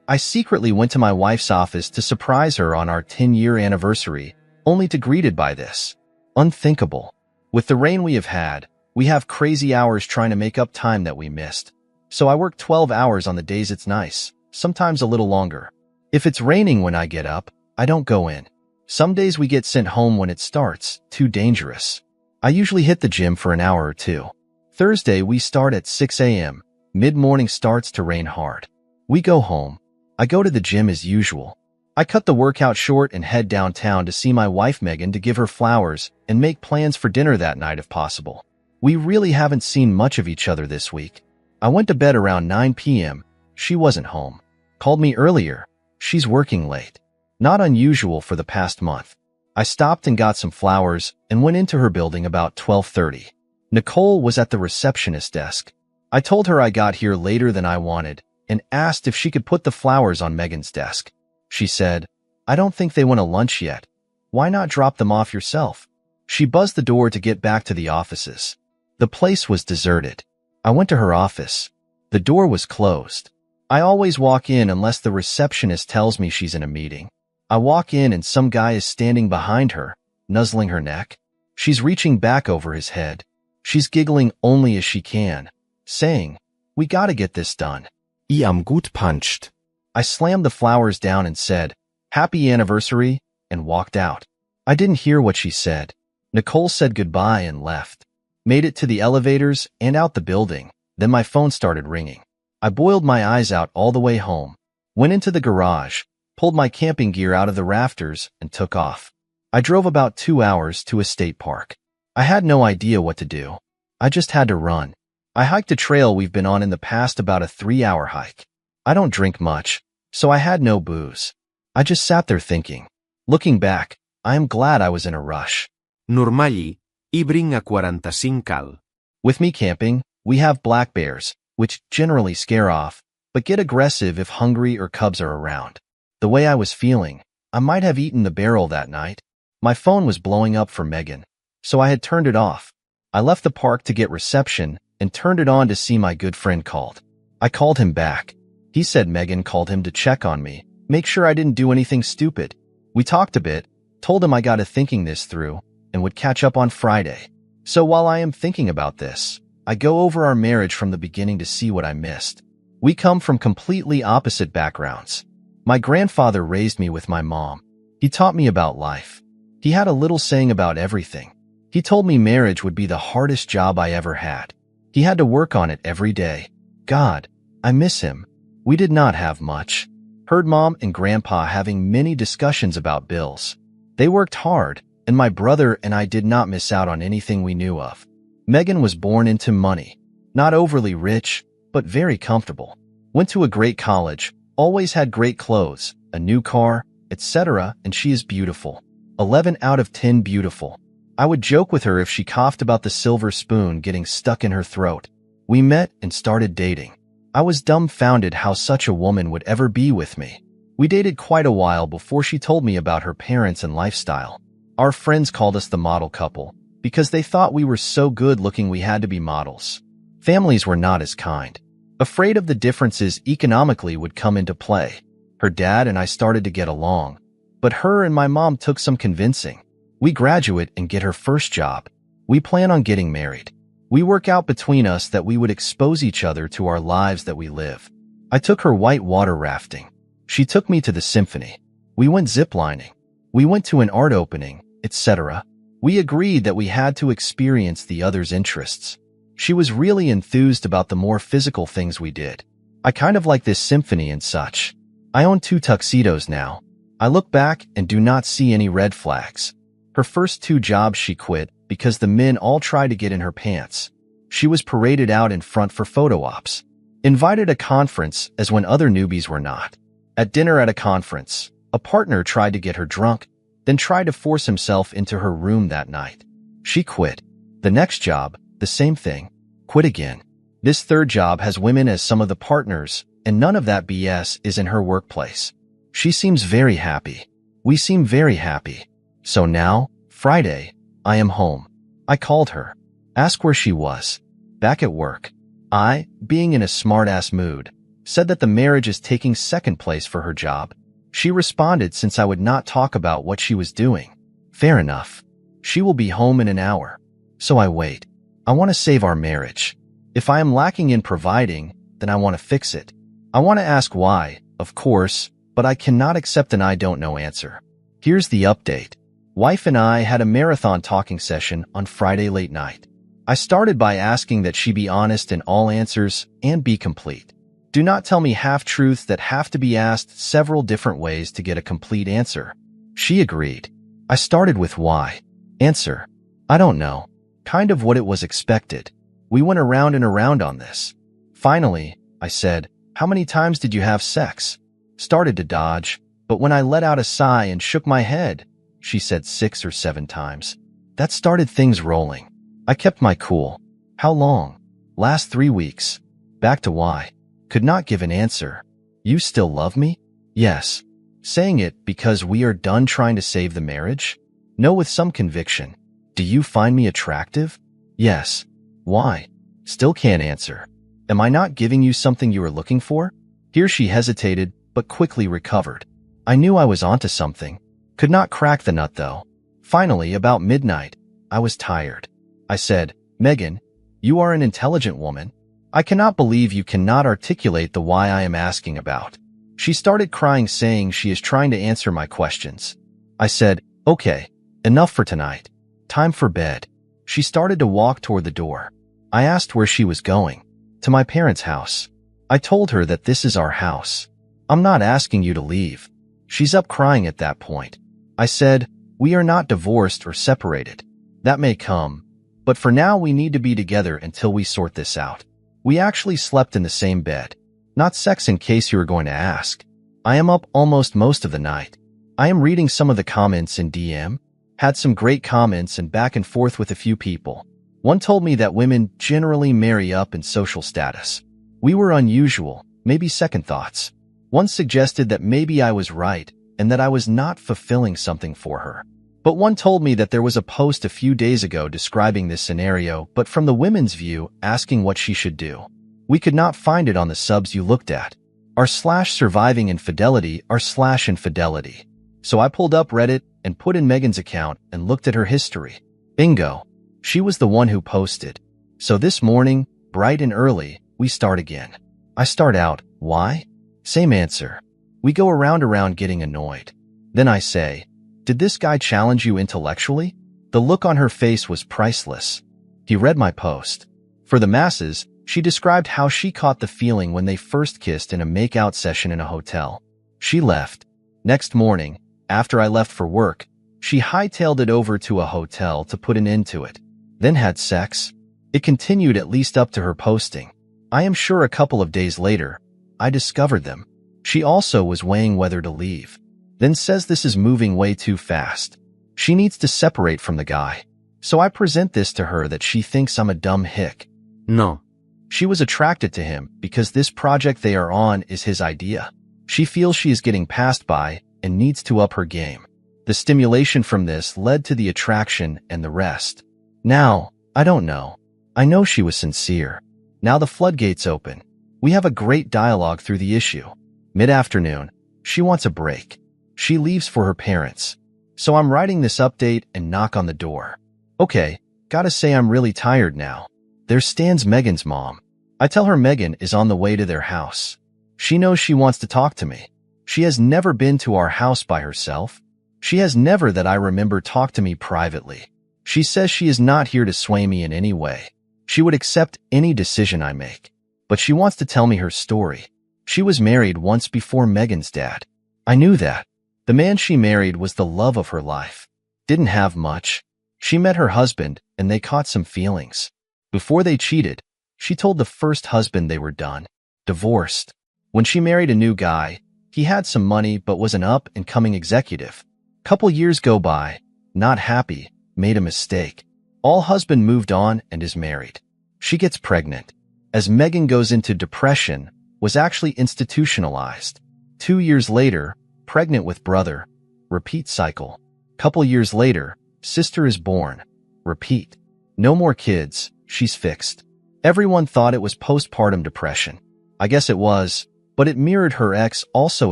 I secretly went to my wife's office to surprise her on our 10-year anniversary, only to greeted by this. Unthinkable. With the rain we have had, we have crazy hours trying to make up time that we missed. So I work 12 hours on the days it's nice, sometimes a little longer. If it's raining when I get up, I don't go in. Some days we get sent home when it starts, too dangerous. I usually hit the gym for an hour or two. Thursday we start at 6 a.m. Mid-morning starts to rain hard. We go home. I go to the gym as usual. I cut the workout short and head downtown to see my wife Megan to give her flowers and make plans for dinner that night if possible. We really haven't seen much of each other this week. I went to bed around 9 p.m. She wasn't home. Called me earlier. She's working late. Not unusual for the past month. I stopped and got some flowers and went into her building about 12:30. Nicole was at the receptionist desk. I told her I got here later than I wanted and asked if she could put the flowers on Megan's desk. She said, "I don't think they went to lunch yet. Why not drop them off yourself?" She buzzed the door to get back to the offices. The place was deserted. I went to her office. The door was closed. I always walk in unless the receptionist tells me she's in a meeting. I walk in and some guy is standing behind her, nuzzling her neck. She's reaching back over his head. She's giggling only as she can, saying, "We gotta get this done." I am gut punched. I slammed the flowers down and said, "Happy anniversary," and walked out. I didn't hear what she said. Nicole said goodbye and left. Made it to the elevators and out the building. Then my phone started ringing. I boiled my eyes out all the way home, went into the garage, pulled my camping gear out of the rafters, and took off. I drove about 2 hours to a state park. I had no idea what to do. I just had to run. I hiked a trail we've been on in the past, about a 3-hour hike. I don't drink much, so I had no booze. I just sat there thinking. Looking back, I am glad I was in a rush. Normally, I bring a 45 cal. With me camping, we have black bears, which generally scare off, but get aggressive if hungry or cubs are around. The way I was feeling, I might have eaten the barrel that night. My phone was blowing up for Megan, so I had turned it off. I left the park to get reception and turned it on to see my good friend called. I called him back. He said Megan called him to check on me, make sure I didn't do anything stupid. We talked a bit, told him I got to thinking this through, and would catch up on Friday. So while I am thinking about this, I go over our marriage from the beginning to see what I missed. We come from completely opposite backgrounds. My grandfather raised me with my mom. He taught me about life. He had a little saying about everything. He told me marriage would be the hardest job I ever had. He had to work on it every day. God, I miss him. We did not have much. Heard Mom and Grandpa having many discussions about bills. They worked hard, and my brother and I did not miss out on anything we knew of. Megan was born into money. Not overly rich, but very comfortable. Went to a great college, always had great clothes, a new car, etc., and she is beautiful. 11 out of 10 beautiful. I would joke with her if she coughed about the silver spoon getting stuck in her throat. We met and started dating. I was dumbfounded how such a woman would ever be with me. We dated quite a while before she told me about her parents and lifestyle. Our friends called us the model couple because they thought we were so good looking we had to be models. Families were not as kind. Afraid of the differences economically would come into play. Her dad and I started to get along, but her and my mom took some convincing. We graduate and get her first job. We plan on getting married. We work out between us that we would expose each other to our lives that we live. I took her white water rafting. She took me to the symphony. We went ziplining. We went to an art opening, etc. We agreed that we had to experience the other's interests. She was really enthused about the more physical things we did. I kind of like this symphony and such. I own 2 tuxedos now. I look back and do not see any red flags. Her first 2 jobs she quit because the men all tried to get in her pants. She was paraded out in front for photo ops. Invited a conference as when other newbies were not. At dinner at a conference, a partner tried to get her drunk, then tried to force himself into her room that night. She quit. The next job, the same thing. Quit again. This 3rd job has women as some of the partners, and none of that BS is in her workplace. She seems very happy. We seem very happy. So now, Friday, I am home. I called her. Asked where she was. Back at work. I, being in a smart-ass mood, said that the marriage is taking second place for her job. She responded since I would not talk about what she was doing. Fair enough. She will be home in an hour. So I wait. I want to save our marriage. If I am lacking in providing, then I want to fix it. I want to ask why, of course, but I cannot accept an I don't know answer. Here's the update. Wife and I had a marathon talking session on Friday late night. I started by asking that she be honest in all answers and be complete. Do not tell me half-truths that have to be asked several different ways to get a complete answer. She agreed. I started with why. Answer. I don't know. Kind of what it was expected. We went around and around on this. Finally, I said, how many times did you have sex? Started to dodge, but when I let out a sigh and shook my head, she said 6 or 7 times. That started things rolling. I kept my cool. How long? Last 3 weeks. Back to why. Could not give an answer. You still love me? Yes. Saying it because we are done trying to save the marriage? No, with some conviction. Do you find me attractive? Yes. Why? Still can't answer. Am I not giving you something you were looking for? Here she hesitated, but quickly recovered. I knew I was onto something. Could not crack the nut though. Finally, about midnight, I was tired. I said, Megan, you are an intelligent woman. I cannot believe you cannot articulate the why I am asking about. She started crying, saying she is trying to answer my questions. I said, okay, enough for tonight. Time for bed. She started to walk toward the door. I asked where she was going. To my parents' house. I told her that this is our house. I'm not asking you to leave. She's up crying at that point. I said, we are not divorced or separated. That may come, but for now we need to be together until we sort this out. We actually slept in the same bed. Not sex in case you were going to ask. I am up almost most of the night. I am reading some of the comments in DM. Had some great comments and back and forth with a few people. One told me that women generally marry up in social status. We were unusual, maybe second thoughts. One suggested that maybe I was right and that I was not fulfilling something for her. But one told me that there was a post a few days ago describing this scenario, but from the women's view, asking what she should do. We could not find it on the subs you looked at. /surviving infidelity /infidelity. So I pulled up Reddit and put in Megan's account and looked at her history. Bingo. She was the one who posted. So this morning, bright and early, we start again. I start out, why? Same answer. We go around getting annoyed. Then I say, did this guy challenge you intellectually? The look on her face was priceless. He read my post. For the masses, she described how she caught the feeling when they first kissed in a make-out session in a hotel. She left. Next morning, after I left for work, she hightailed it over to a hotel to put an end to it. Then had sex. It continued at least up to her posting. I am sure a couple of days later, I discovered them. She also was weighing whether to leave. Then says this is moving way too fast. She needs to separate from the guy. So I present this to her that she thinks I'm a dumb hick. No. She was attracted to him because this project they are on is his idea. She feels she is getting passed by and needs to up her game. The stimulation from this led to the attraction and the rest. Now, I don't know. I know she was sincere. Now the floodgates open. We have a great dialogue through the issue. Mid-afternoon, she wants a break. She leaves for her parents. So I'm writing this update and knock on the door. Okay, gotta say I'm really tired now. There stands Megan's mom. I tell her Megan is on the way to their house. She knows she wants to talk to me. She has never been to our house by herself. She has never that I remember talked to me privately. She says she is not here to sway me in any way. She would accept any decision I make. But she wants to tell me her story. She was married once before Megan's dad. I knew that. The man she married was the love of her life. Didn't have much. She met her husband and they caught some feelings. Before they cheated, she told the first husband they were done. Divorced. When she married a new guy, he had some money but was an up-and-coming executive. Couple years go by, not happy, made a mistake. All husband moved on and is married. She gets pregnant. As Megan goes into depression, was actually institutionalized. 2 years later, pregnant with brother. Repeat cycle. Couple years later, sister is born. Repeat. No more kids, she's fixed. Everyone thought it was postpartum depression. I guess it was, but it mirrored her ex also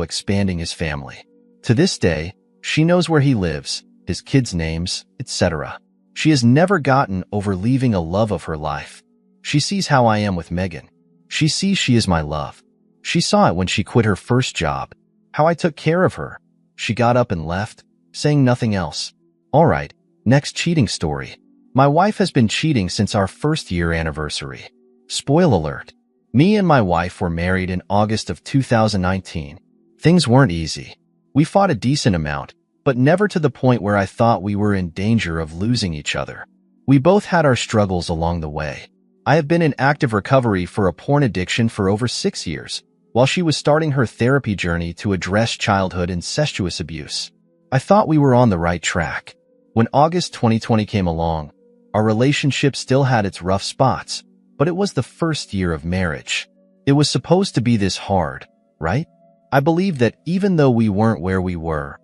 expanding his family. To this day, she knows where he lives, his kids' names, etc. She has never gotten over leaving a love of her life. She sees how I am with Megan. She sees she is my love. She saw it when she quit her first job, how I took care of her. She got up and left, saying nothing else. All right, next cheating story. My wife has been cheating since our first-year anniversary. Spoil alert. Me and my wife were married in August of 2019. Things weren't easy. We fought a decent amount, but never to the point where I thought we were in danger of losing each other. We both had our struggles along the way. I have been in active recovery for a porn addiction for over 6 years, while she was starting her therapy journey to address childhood incestuous abuse. I thought we were on the right track. When August 2020 came along, our relationship still had its rough spots, but it was the first year of marriage. It was supposed to be this hard, right? I believe that even though we weren't where we were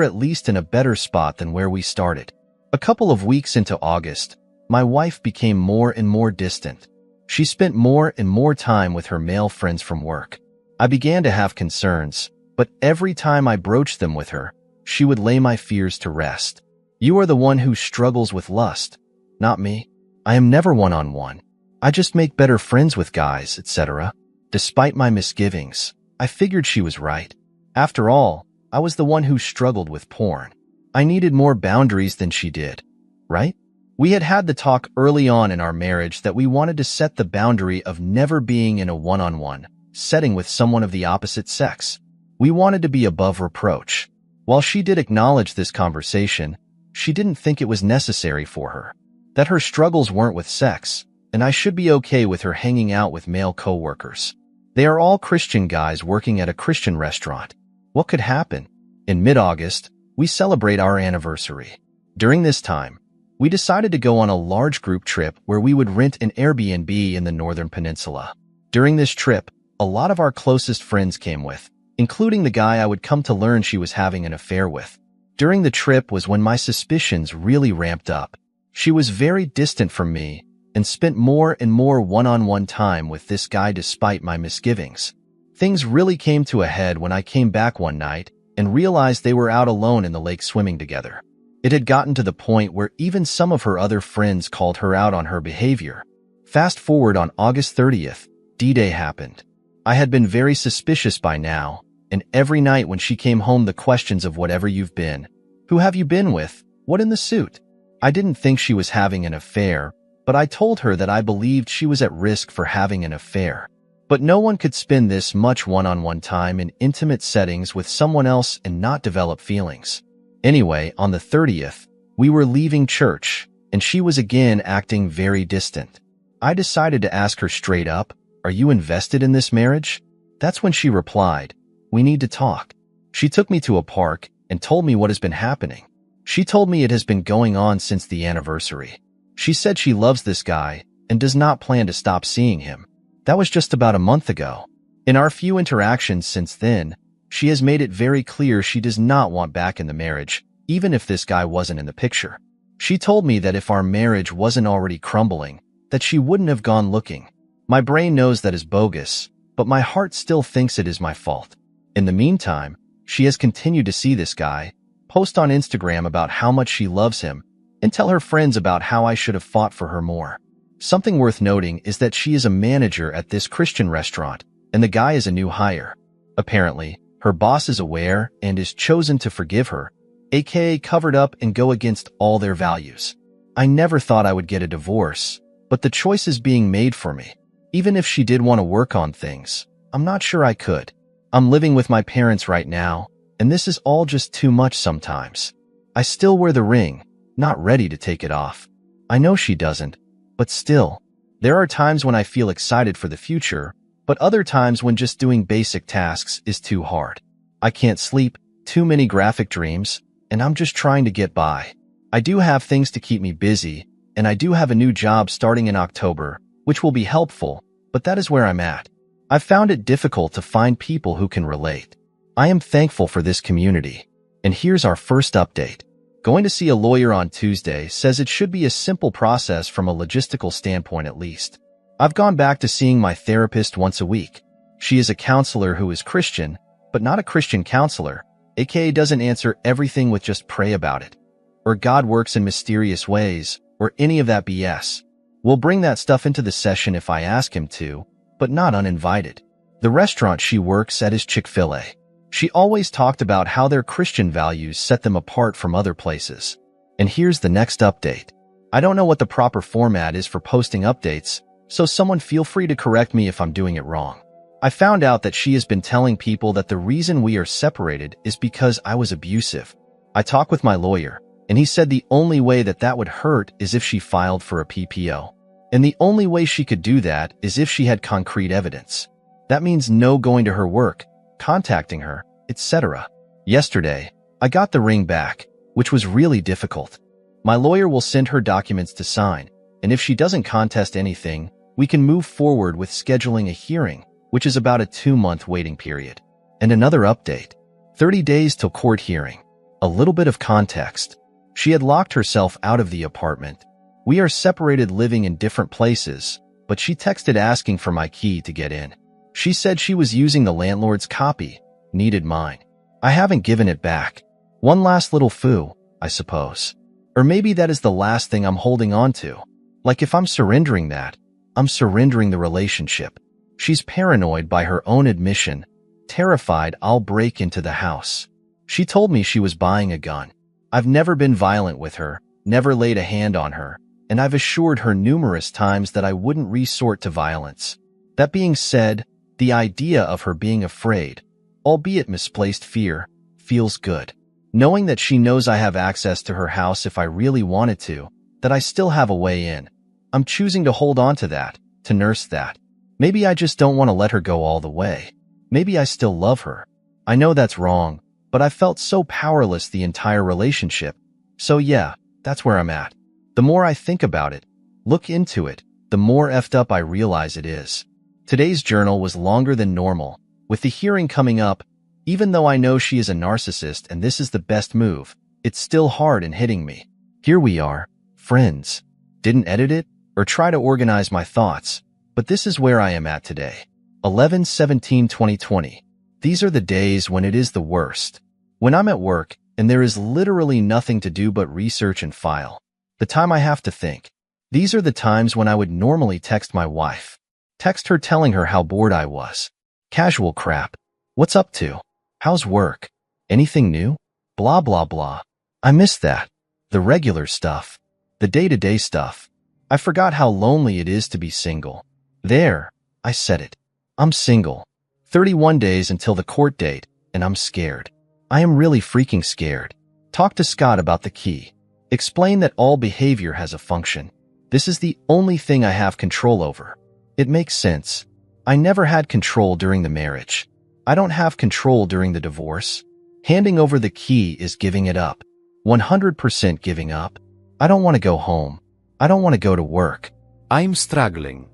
at least in a better spot than where we started. A couple of weeks into August, my wife became more and more distant. She spent more and more time with her male friends from work. I began to have concerns, but every time I broached them with her, she would lay my fears to rest. You are the one who struggles with lust, not me. I am never one-on-one. I just make better friends with guys, etc. Despite my misgivings, I figured she was right. After all, I was the one who struggled with porn. I needed more boundaries than she did, right? We had had the talk early on in our marriage that we wanted to set the boundary of never being in a one-on-one setting with someone of the opposite sex. We wanted to be above reproach. While she did acknowledge this conversation, she didn't think it was necessary for her. That her struggles weren't with sex, and I should be okay with her hanging out with male co-workers. They are all Christian guys working at a Christian restaurant. What could happen? In mid-August, we celebrate our anniversary. During this time, we decided to go on a large group trip where we would rent an Airbnb in the Northern Peninsula. During this trip, a lot of our closest friends came with, including the guy I would come to learn she was having an affair with. During the trip was when my suspicions really ramped up. She was very distant from me and spent more and more one-on-one time with this guy despite my misgivings. Things really came to a head when I came back one night and realized they were out alone in the lake swimming together. It had gotten to the point where even some of her other friends called her out on her behavior. Fast forward on August 30th, D-Day happened. I had been very suspicious by now, and every night when she came home the questions of whatever you've been, who have you been with, what in the suit? I didn't think she was having an affair, but I told her that I believed she was at risk for having an affair. But no one could spend this much one-on-one time in intimate settings with someone else and not develop feelings. Anyway, on the 30th, we were leaving church, and she was again acting very distant. I decided to ask her straight up, "Are you invested in this marriage?" That's when she replied, "We need to talk." She took me to a park and told me what has been happening. She told me it has been going on since the anniversary. She said she loves this guy and does not plan to stop seeing him. That was just about a month ago. In our few interactions since then, she has made it very clear she does not want back in the marriage, even if this guy wasn't in the picture. She told me that if our marriage wasn't already crumbling, that she wouldn't have gone looking. My brain knows that is bogus, but my heart still thinks it is my fault. In the meantime, she has continued to see this guy, post on Instagram about how much she loves him, and tell her friends about how I should have fought for her more. Something worth noting is that she is a manager at this Christian restaurant, and the guy is a new hire. Apparently, her boss is aware and is chosen to forgive her, aka covered up and go against all their values. I never thought I would get a divorce, but the choice is being made for me. Even if she did want to work on things, I'm not sure I could. I'm living with my parents right now, and this is all just too much sometimes. I still wear the ring, not ready to take it off. I know she doesn't, but still. There are times when I feel excited for the future, but other times when just doing basic tasks is too hard. I can't sleep, too many graphic dreams, and I'm just trying to get by. I do have things to keep me busy, and I do have a new job starting in October, which will be helpful, but that is where I'm at. I've found it difficult to find people who can relate. I am thankful for this community. And here's our first update. Going to see a lawyer on Tuesday says it should be a simple process from a logistical standpoint at least. I've gone back to seeing my therapist once a week. She is a counselor who is Christian, but not a Christian counselor, aka doesn't answer everything with just pray about it, or God works in mysterious ways, or any of that BS. We'll bring that stuff into the session if I ask him to, but not uninvited. The restaurant she works at is Chick-fil-A. She always talked about how their Christian values set them apart from other places. And here's the next update. I don't know what the proper format is for posting updates, so someone feel free to correct me if I'm doing it wrong. I found out that she has been telling people that the reason we are separated is because I was abusive. I talked with my lawyer, and he said the only way that would hurt is if she filed for a PPO. And the only way she could do that is if she had concrete evidence. That means no going to her work, contacting her, etc. Yesterday, I got the ring back, which was really difficult. My lawyer will send her documents to sign, and if she doesn't contest anything, we can move forward with scheduling a hearing, which is about a 2-month waiting period. And another update. 30 days till court hearing. A little bit of context. She had locked herself out of the apartment. We are separated living in different places, but she texted asking for my key to get in. She said she was using the landlord's copy, needed mine. I haven't given it back. One last little foo, I suppose. Or maybe that is the last thing I'm holding on to. Like if I'm surrendering that, I'm surrendering the relationship. She's paranoid by her own admission, terrified I'll break into the house. She told me she was buying a gun. I've never been violent with her, never laid a hand on her, and I've assured her numerous times that I wouldn't resort to violence. That being said, the idea of her being afraid, albeit misplaced fear, feels good. Knowing that she knows I have access to her house if I really wanted to, that I still have a way in. I'm choosing to hold on to that, to nurse that. Maybe I just don't want to let her go all the way. Maybe I still love her. I know that's wrong, but I felt so powerless the entire relationship. So yeah, that's where I'm at. The more I think about it, look into it, the more effed up I realize it is. Today's journal was longer than normal. With the hearing coming up, even though I know she is a narcissist and this is the best move, it's still hard and hitting me. Here we are, friends. Didn't edit it or try to organize my thoughts, but this is where I am at today. 11/17/2020. These are the days when it is the worst. When I'm at work and there is literally nothing to do but research and file. The time I have to think. These are the times when I would normally text my wife. Text her telling her how bored I was. Casual crap. What's up to? How's work? Anything new? Blah blah blah. I miss that. The regular stuff. The day-to-day stuff. I forgot how lonely it is to be single. There, I said it. I'm single. 31 days until the court date, and I'm scared. I am really freaking scared. Talk to Scott about the key. Explain that all behavior has a function. This is the only thing I have control over. It makes sense. I never had control during the marriage. I don't have control during the divorce. Handing over the key is giving it up. 100% giving up. I don't want to go home. I don't want to go to work. I'm struggling.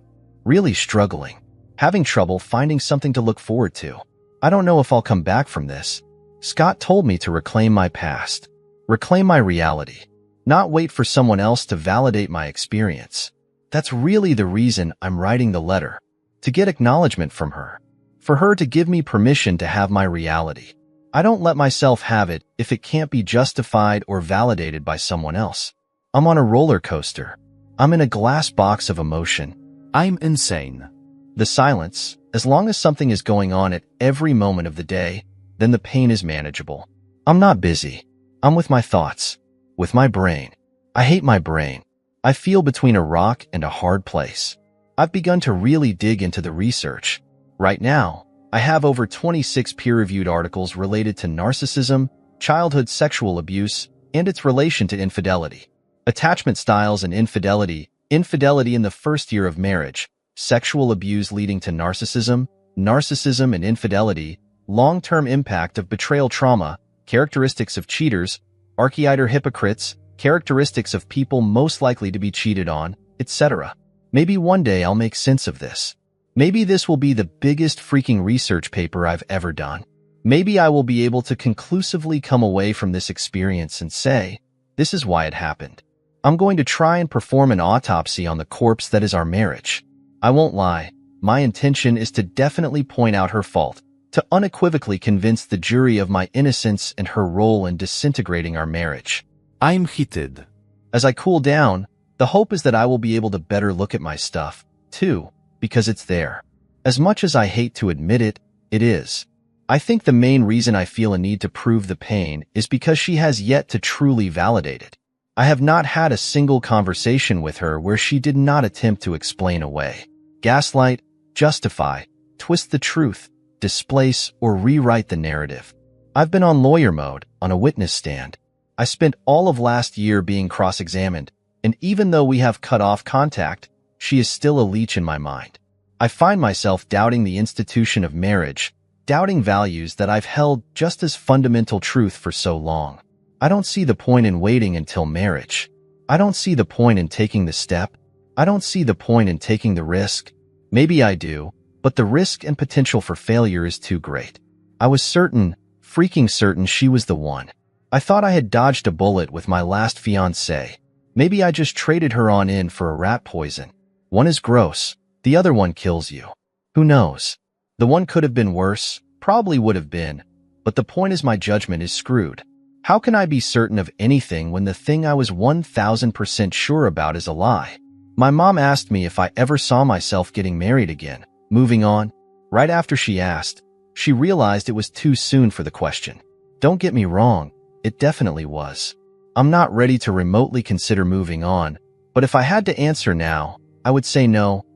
Really struggling. Having trouble finding something to look forward to. I don't know if I'll come back from this. Scott told me to reclaim my past. Reclaim my reality. Not wait for someone else to validate my experience. That's really the reason I'm writing the letter. To get acknowledgement from her. For her to give me permission to have my reality. I don't let myself have it if it can't be justified or validated by someone else. I'm on a roller coaster. I'm in a glass box of emotion. I'm insane. The silence, as long as something is going on at every moment of the day, then the pain is manageable. I'm not busy. I'm with my thoughts. With my brain. I hate my brain. I feel between a rock and a hard place. I've begun to really dig into the research. Right now, I have over 26 peer-reviewed articles related to narcissism, childhood sexual abuse, and its relation to infidelity. Attachment styles and infidelity, infidelity in the first year of marriage, sexual abuse leading to narcissism, narcissism and infidelity, long-term impact of betrayal trauma, characteristics of cheaters, archetype hypocrites, characteristics of people most likely to be cheated on, etc. Maybe one day I'll make sense of this. Maybe this will be the biggest freaking research paper I've ever done. Maybe I will be able to conclusively come away from this experience and say, this is why it happened. I'm going to try and perform an autopsy on the corpse that is our marriage. I won't lie, My intention is to definitely point out her fault, to unequivocally convince the jury of my innocence and her role in disintegrating our marriage. I'm heated. As I cool down, the hope is that I will be able to better look at my stuff, too, because it's there. As much as I hate to admit it, it is. I think the main reason I feel a need to prove the pain is because she has yet to truly validate it. I have not had a single conversation with her where she did not attempt to explain away, gaslight, justify, twist the truth, displace, or rewrite the narrative. I've been on lawyer mode, on a witness stand. I spent all of last year being cross-examined, and even though we have cut off contact, she is still a leech in my mind. I find myself doubting the institution of marriage, doubting values that I've held just as fundamental truth for so long. I don't see the point in waiting until marriage. I don't see the point in taking the step. I don't see the point in taking the risk. Maybe I do, but the risk and potential for failure is too great. I was certain, freaking certain she was the one. I thought I had dodged a bullet with my last fiancé. Maybe I just traded her on in for a rat poison. One is gross, the other one kills you. Who knows? The one could have been worse, probably would have been, but the point is my judgment is screwed. How can I be certain of anything when the thing I was 1000% sure about is a lie? My mom asked me if I ever saw myself getting married again, moving on. Right after she asked, she realized it was too soon for the question. Don't get me wrong, it definitely was. I'm not ready to remotely consider moving on, but if I had to answer now, I would say no,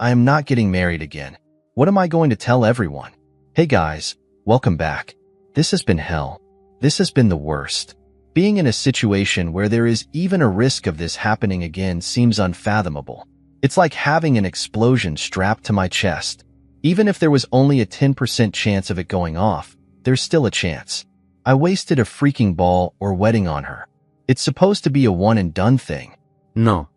I am not getting married again. What am I going to tell everyone? Hey guys, welcome back. This has been hell. This has been the worst. Being in a situation where there is even a risk of this happening again seems unfathomable. It's like having an explosion strapped to my chest. Even if there was only a 10% chance of it going off, there's still a chance. I wasted a freaking ball or wedding on her. It's supposed to be a one-and-done thing. No.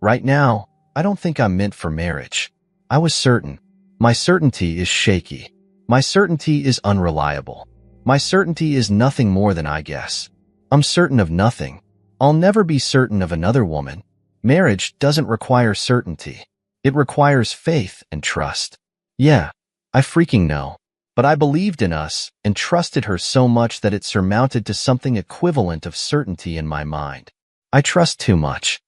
Right now, I don't think I'm meant for marriage. I was certain. My certainty is shaky. My certainty is unreliable. My certainty is nothing more than I guess. I'm certain of nothing. I'll never be certain of another woman. Marriage doesn't require certainty. It requires faith and trust. Yeah, I freaking know. But I believed in us and trusted her so much that it surmounted to something equivalent of certainty in my mind. I trust too much.